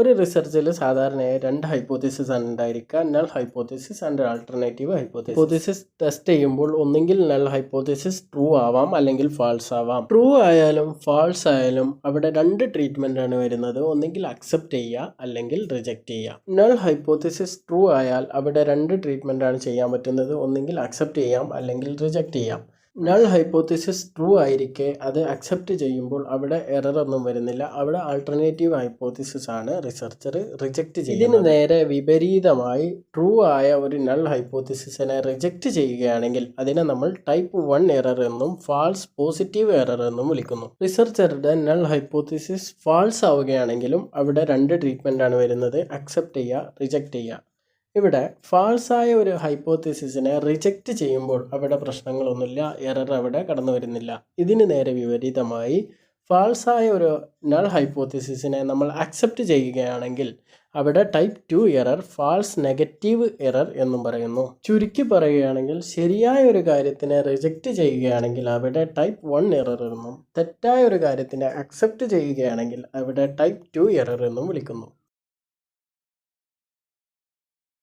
ഒരു റിസർച്ചിൽ സാധാരണയായി 2 ഹൈപ്പോത്തസിസ് ആണ് ഉണ്ടായിരിക്കുക, null hypothesis and alternative hypothesis test ചെയ്യുമ്പോൾ ഒന്നെങ്കിൽ നൾ ഹൈപ്പോത്തസിസ് ട്രൂ ആവാം അല്ലെങ്കിൽ ഫാൾസ് ആവാം. ട്രൂ ആയാലും ഫാൾസ് ആയാലും അവിടെ 2 ട്രീറ്റ്മെന്റ് ആണ് വരുന്നത്, ഒന്നെങ്കിൽ അക്സെപ്റ്റ് ചെയ്യുക അല്ലെങ്കിൽ റിജക്റ്റ് ചെയ്യുക. നൾ ഹൈപ്പോത്തസിസ് ട്രൂ ആയാൽ അവിടെ 2 ട്രീറ്റ്മെന്റ് ആണ് ചെയ്യാൻ പറ്റുന്നത്, ഒന്നെങ്കിൽ അക്സെപ്റ്റ് ചെയ്യാം അല്ലെങ്കിൽ റിജക്റ്റ് ചെയ്യാം. നൾ ഹൈപ്പോത്തസിസ് ട്രൂ ആയിരിക്കെ അത് അക്സെപ്റ്റ് ചെയ്യുമ്പോൾ അവിടെ എറർ ഒന്നും വരുന്നില്ല, അവിടെ ആൾട്ടർനേറ്റീവ് ഹൈപ്പോത്തസിസ് ആണ് റിസർച്ചർ റിജക്റ്റ് ചെയ്യുന്നത്. ഇതിന് നേരെ വിപരീതമായി ട്രൂ ആയ ഒരു നൾ ഹൈപ്പോത്തസിസിനെ റിജക്റ്റ് ചെയ്യുകയാണെങ്കിൽ അതിനെ നമ്മൾ ടൈപ്പ് 1 എറർ എന്നും ഫാൾസ് പോസിറ്റീവ് എറർ എന്നും വിളിക്കുന്നു. റിസർച്ചറുടെ നൾ ഹൈപ്പോത്തസിസ് ഫാൾസ് ആവുകയാണെങ്കിലും അവിടെ 2 ട്രീറ്റ്മെന്റ് ആണ് വരുന്നത്, അക്സെപ്റ്റ് ചെയ്യുക, റിജക്റ്റ് ചെയ്യുക. ഇവിടെ ഫാൾസായ ഒരു ഹൈപ്പോത്തസിസിനെ റിജക്റ്റ് ചെയ്യുമ്പോൾ അവിടെ പ്രശ്നങ്ങളൊന്നുമില്ല, എറർ അവിടെ കടന്നു വരുന്നില്ല. ഇതിന് നേരെ വിപരീതമായി ഫാൾസായ ഒരു നൾ ഹൈപ്പോത്തസിസിനെ നമ്മൾ അക്സെപ്റ്റ് ചെയ്യുകയാണെങ്കിൽ അവിടെ type 2 error, false negative error എന്നും പറയുന്നു. ചുരുക്കി പറയുകയാണെങ്കിൽ ശരിയായ ഒരു കാര്യത്തിനെ റിജക്റ്റ് ചെയ്യുകയാണെങ്കിൽ അവിടെ ടൈപ്പ് 1 എറർ എന്നും തെറ്റായ ഒരു കാര്യത്തിനെ അക്സെപ്റ്റ് ചെയ്യുകയാണെങ്കിൽ അവിടെ ടൈപ്പ് 2 എറർ എന്നും വിളിക്കുന്നു.